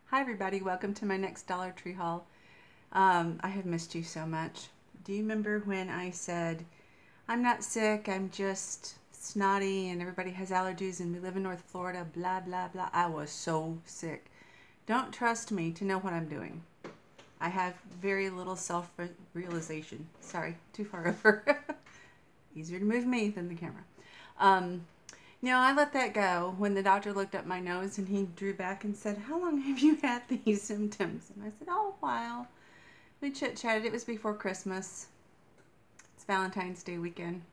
Hi everybody, welcome to my next Dollar Tree haul. I have missed you so much. Do you remember when I said, I'm not sick, I'm just snotty and everybody has allergies and we live in North Florida, blah, blah, blah. I was so sick. Don't trust me to know what I'm doing. I have very little self-realization. Sorry, too far over. Easier to move me than the camera. Um, I let that go when the doctor looked up my nose and he drew back and said, how long have you had these symptoms? And I said, oh, a while. We chit-chatted. It was before Christmas. It's Valentine's Day weekend.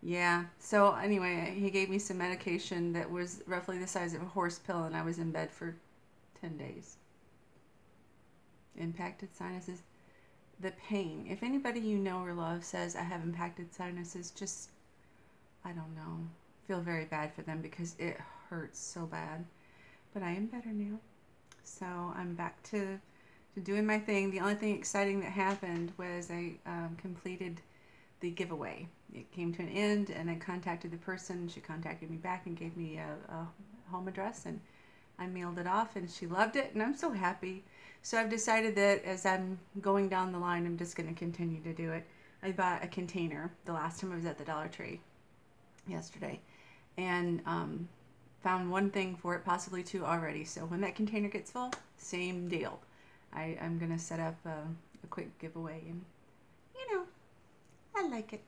Yeah. So anyway, he gave me some medication that was roughly the size of a horse pill, and I was in bed for 10 days. Impacted sinuses. The pain. If anybody you know or love says I have impacted sinuses, just, I don't know, feel very bad for them because it hurts so bad. But I am better now. So I'm back to doing my thing. The only thing exciting that happened was I completed the giveaway. It came to an end and I contacted the person. She contacted me back and gave me a home address, and I mailed it off and she loved it and I'm so happy. So I've decided that as I'm going down the line, I'm just going to continue to do it. I bought a container the last time I was at the Dollar Tree yesterday, and found one thing for it, possibly two already. So when that container gets full, same deal. I'm going to set up a quick giveaway, and I like it.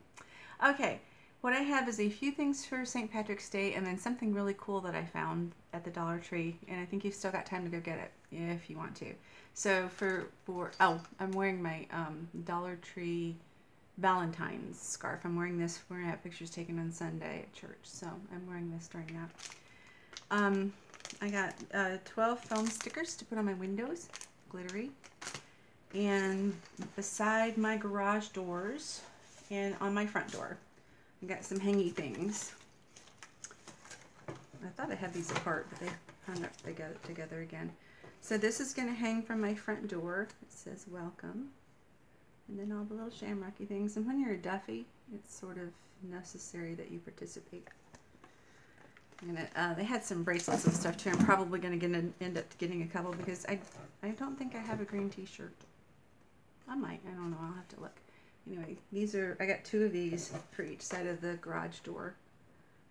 Okay, what I have is a few things for St. Patrick's Day and then something really cool that I found at the Dollar Tree, and I think you've still got time to go get it if you want to. So I'm wearing my Dollar Tree Valentine's scarf. I'm wearing this. We're going to have pictures taken on Sunday at church, so I'm wearing this during that. I got 12 foam stickers to put on my windows, glittery, and beside my garage doors and on my front door. I got some hangy things. I thought I had these apart, but they hung up together again. So this is going to hang from my front door. It says welcome. And then all the little shamrocky things. And when you're a Duffy, it's sort of necessary that you participate. They had some bracelets and stuff too. I'm probably going to end up getting a couple because I don't think I have a green t-shirt. I might. I don't know. I'll have to look. Anyway, I got two of these for each side of the garage door.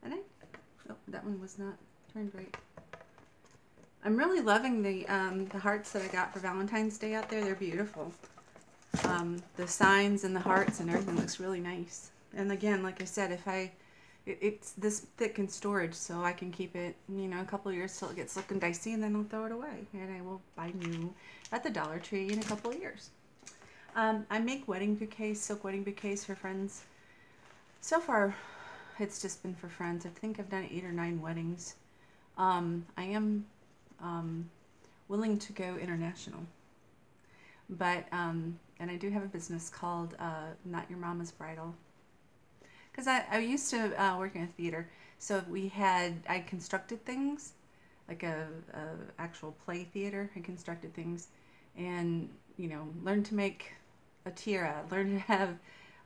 And that one was not turned right. I'm really loving the hearts that I got for Valentine's Day out there. They're beautiful. The signs and the hearts and everything looks really nice. And again, like I said, it's this thick in storage, so I can keep it, a couple of years till it gets looking dicey, and then I'll throw it away. And I will buy new at the Dollar Tree in a couple of years. I make wedding bouquets, silk wedding bouquets for friends. So far, it's just been for friends. I think I've done 8 or 9 weddings. I am willing to go international. But, and I do have a business called Not Your Mama's Bridal. Because I used to work in a theater, so I constructed things, like a actual play theater. I constructed things and, learned to make a tiara, learned to have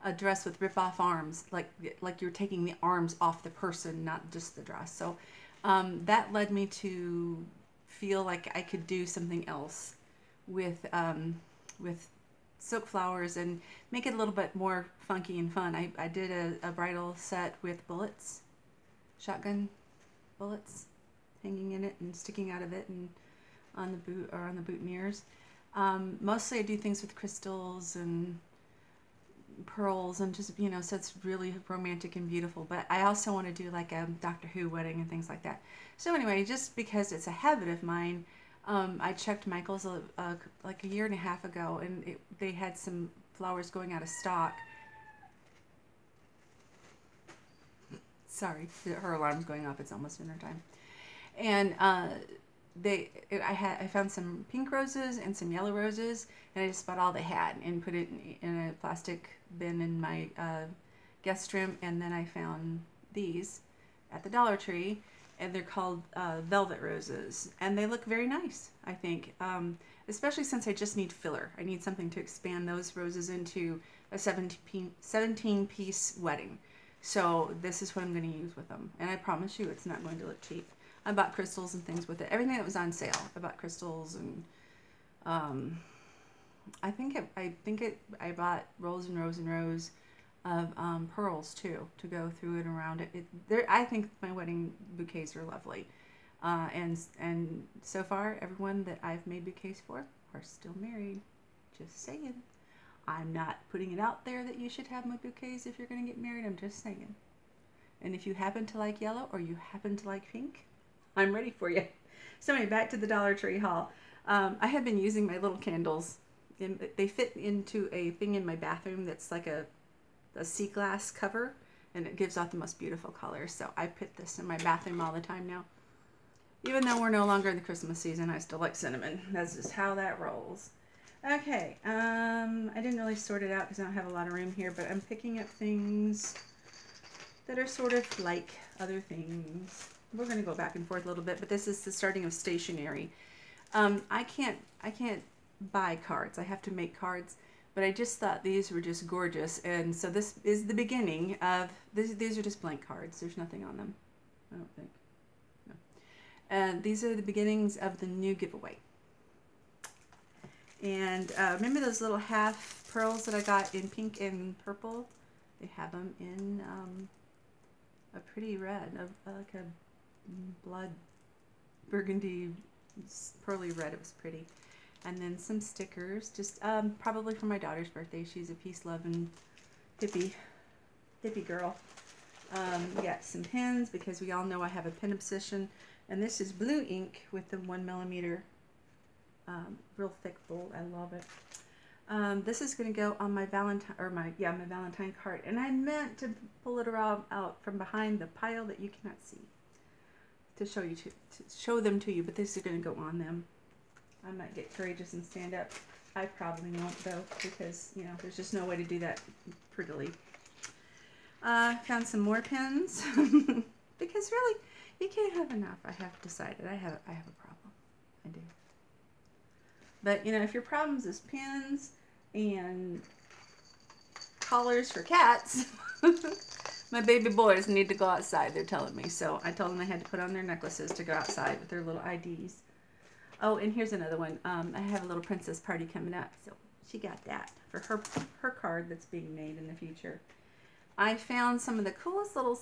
a dress with rip-off arms, like you're taking the arms off the person, not just the dress. So that led me to feel like I could do something else with silk flowers and make it a little bit more funky and fun. I did a bridal set with bullets, shotgun bullets hanging in it and sticking out of it and on the boot or on the boutonnieres. Mostly I do things with crystals and pearls and just, so it's really romantic and beautiful. But I also want to do like a Doctor Who wedding and things like that. So anyway, just because it's a habit of mine, I checked Michael's like a year and a half ago, and they had some flowers going out of stock. Sorry, her alarm's going off. It's almost dinner time. And I found some pink roses and some yellow roses, and I just bought all they had and put it in a plastic bin in my guest room. And then I found these at the Dollar Tree, and they're called velvet roses, and they look very nice, I think, especially since I just need filler. I need something to expand those roses into a 17-piece wedding. So this is what I'm going to use with them, and I promise you it's not going to look cheap. I bought crystals and things with it. Everything that was on sale. I bought crystals and I bought rows and rows and rows of pearls too to go through and around it. I think my wedding bouquets are lovely, and so far everyone that I've made bouquets for are still married. Just saying. I'm not putting it out there that you should have my bouquets if you're going to get married. I'm just saying. And if you happen to like yellow or you happen to like pink, I'm ready for you. So anyway, back to the Dollar Tree haul. I have been using my little candles. They fit into a thing in my bathroom that's like a sea glass cover, and it gives out the most beautiful colors. So I put this in my bathroom all the time now. Even though we're no longer in the Christmas season, I still like cinnamon. That's just how that rolls. Okay, I didn't really sort it out because I don't have a lot of room here, but I'm picking up things that are sort of like other things. We're going to go back and forth a little bit, but this is the starting of stationery. I can't buy cards. I have to make cards, but I just thought these were just gorgeous, and so this is the beginning of these are just blank cards. There's nothing on them, I don't think. No. And these are the beginnings of the new giveaway. And remember those little half pearls that I got in pink and purple? They have them in a pretty red, like a blood burgundy, pearly red. It was pretty. And then some stickers, just probably for my daughter's birthday. She's a peace-loving hippie girl. We got some pens because we all know I have a pen obsession. And this is blue ink with the 1mm. Real thick bold. I love it. This is going to go on my Valentine, or my Valentine card, and I meant to pull it around out from behind the pile that you cannot see to show them to you, but this is going to go on them. I might get courageous and stand up. I probably won't though, because you know there's just no way to do that prettily. Found some more pens because really you can't have enough. I have decided I have a problem. I do. But, you know, if your problems is pins and collars for cats, my baby boys need to go outside, they're telling me. So I told them they had to put on their necklaces to go outside with their little IDs. Oh, and here's another one. I have a little princess party coming up, so she got that for her card that's being made in the future. I found some of the coolest little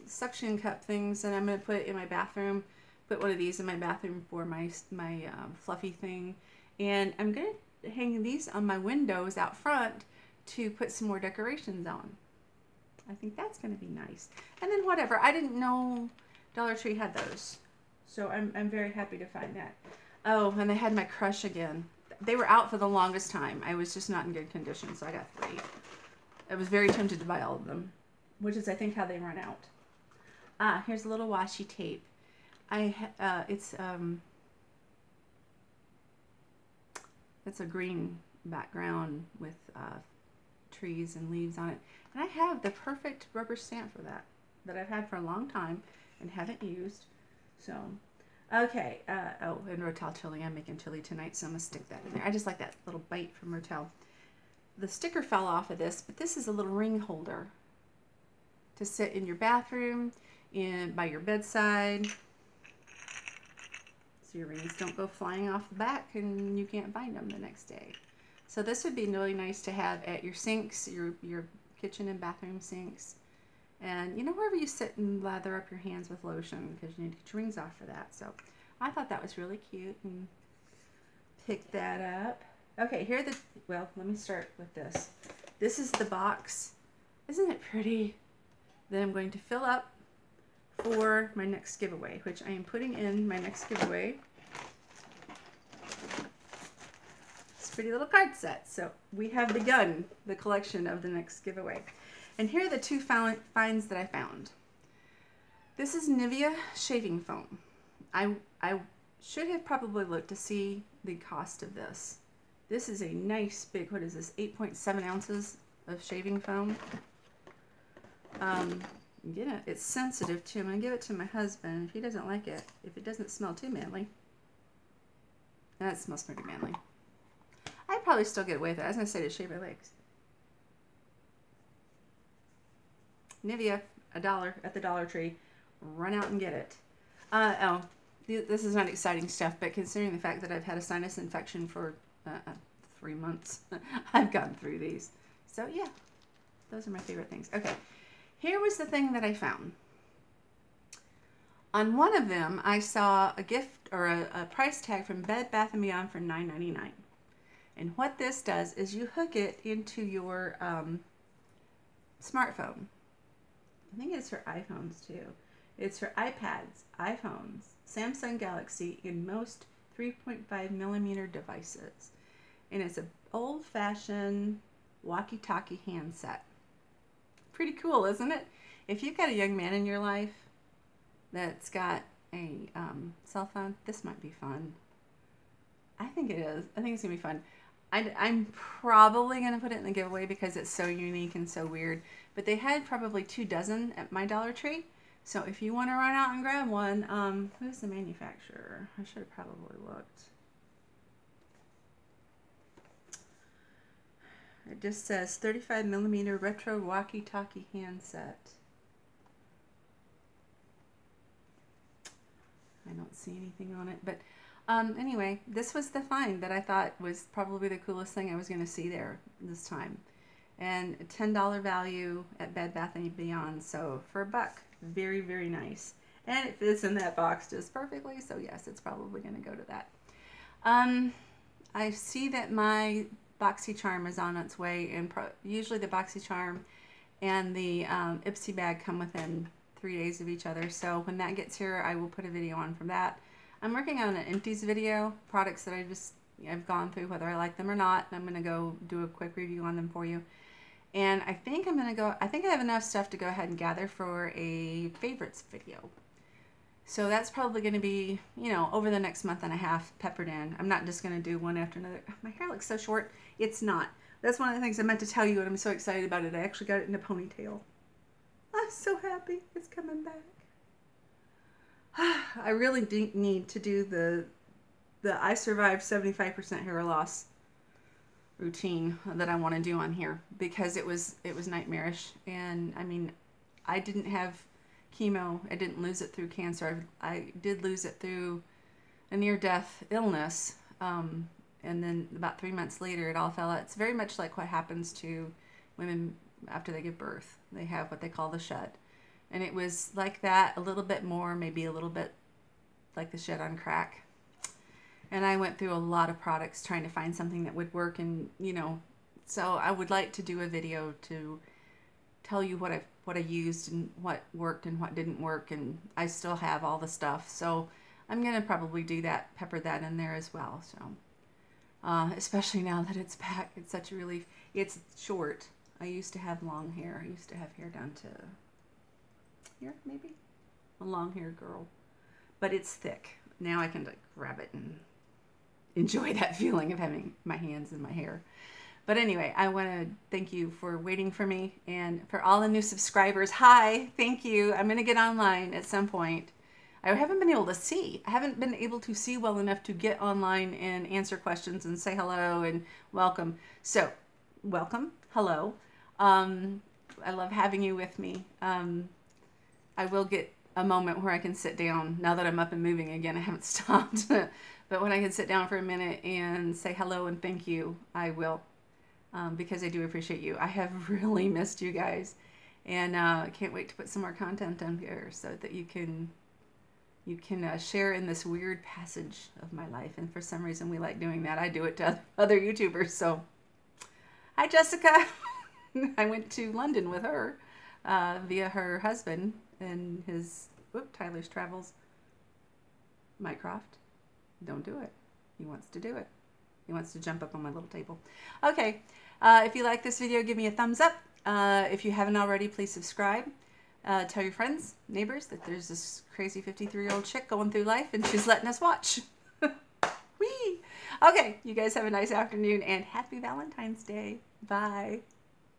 suction cup things that I'm going to put in my bathroom. Put one of these in my bathroom for my fluffy thing. And I'm going to hang these on my windows out front to put some more decorations on. I think that's going to be nice. And then whatever. I didn't know Dollar Tree had those. So I'm very happy to find that. Oh, and they had my Crush again. They were out for the longest time. I was just not in good condition, so I got 3. I was very tempted to buy all of them, which is, I think, how they run out. Ah, here's a little washi tape. It's a green background with trees and leaves on it. And I have the perfect rubber stamp for that I've had for a long time and haven't used. So, okay. Oh, and Rotel chili. I'm making chili tonight, so I'm going to stick that in there. I just like that little bite from Rotel. The sticker fell off of this, but this is a little ring holder to sit in your bathroom, by your bedside. So your rings don't go flying off the back and you can't find them the next day. So this would be really nice to have at your sinks, your kitchen and bathroom sinks. And, you know, wherever you sit and lather up your hands with lotion, because you need to get your rings off for that. So I thought that was really cute and picked that up. Okay, well, let me start with this. This is the box. Isn't it pretty? That I'm going to fill up for my next giveaway, which I am putting in my next giveaway. It's a pretty little card set. So we have begun the collection of the next giveaway. And here are the 2 finds that I found. This is Nivea shaving foam. I should have probably looked to see the cost of this. This is a nice big, what is this, 8.7 ounces of shaving foam. Yeah, it's sensitive too. I'm going to give it to my husband if he doesn't like it. If it doesn't smell too manly. That smells pretty manly. I'd probably still get away with it. I was going to say to shave my legs. Nivea, $1 at the Dollar Tree. Run out and get it. Oh, this is not exciting stuff, but considering the fact that I've had a sinus infection for 3 months, I've gone through these. So yeah, those are my favorite things. Okay, here was the thing that I found. On one of them, I saw a gift or a price tag from Bed Bath & Beyond for $9.99. And what this does is you hook it into your smartphone. I think it's for iPhones too. It's for iPads, iPhones, Samsung Galaxy, and most 3.5 millimeter devices. And it's an old-fashioned walkie-talkie handset. Pretty cool, isn't it? If you've got a young man in your life that's got a cell phone, this might be fun. I think it is. I think it's going to be fun. I'm probably going to put it in the giveaway because it's so unique and so weird. But they had probably 2 dozen at my Dollar Tree. So if you want to run out and grab one, who's the manufacturer? I should have probably looked. It just says 35 millimeter retro walkie-talkie handset. I don't see anything on it, but anyway, this was the find that I thought was probably the coolest thing I was going to see there this time. And a $10 value at Bed Bath & Beyond, so for $1. Very, very nice. And it fits in that box just perfectly, so yes, it's probably going to go to that. I see that my BoxyCharm is on its way, and usually the BoxyCharm and the Ipsy bag come within 3 days of each other, so when that gets here, I will put a video on from that. I'm working on an empties video, products that I've gone through, whether I like them or not. I'm going to go do a quick review on them for you. And I think I think I have enough stuff to go ahead and gather for a favorites video. So that's probably going to be, you know, over the next month and a half peppered in. I'm not just going to do one after another. My hair looks so short. It's not. That's one of the things I meant to tell you, and I'm so excited about it. I actually got it in a ponytail. I'm so happy it's coming back. I really need to do the I survived 75% hair loss routine that I want to do on here, because it was nightmarish. And I mean, I didn't have chemo. I didn't lose it through cancer. I did lose it through a near-death illness. And then about 3 months later, it all fell out. It's very much like what happens to women after they give birth. They have what they call the shed. And it was like that, a little bit more, maybe a little bit like the shed on crack. And I went through a lot of products trying to find something that would work, and you know, so I would like to do a video to tell you what I used and what worked and what didn't work, and I still have all the stuff. So I'm gonna probably do that, pepper that in there as well. So especially now that it's back, it's such a relief. It's short. I used to have long hair. I used to have hair down to here, maybe a long hair girl, but it's thick now. I can like grab it and enjoy that feeling of having my hands in my hair. But anyway, I want to thank you for waiting for me, and for all the new subscribers, hi, thank you. I'm going to get online at some point. I haven't been able to see. I haven't been able to see well enough to get online and answer questions and say hello and welcome. So welcome, hello. I love having you with me. I will get a moment where I can sit down. Now that I'm up and moving again, I haven't stopped. But when I can sit down for a minute and say hello and thank you, I will. Because I do appreciate you. I have really missed you guys. And I can't wait to put some more content on here so that you can share in this weird passage of my life. And for some reason, we like doing that. I do it to other YouTubers. So, hi, Jessica. I went to London with her via her husband and his Tyler's Travels. Mycroft, don't do it. He wants to do it. He wants to jump up on my little table. Okay, if you like this video, give me a thumbs up. If you haven't already, please subscribe. Tell your friends, neighbors, that there's this crazy 53-year-old chick going through life and she's letting us watch. Whee! Okay, you guys have a nice afternoon and happy Valentine's Day. Bye.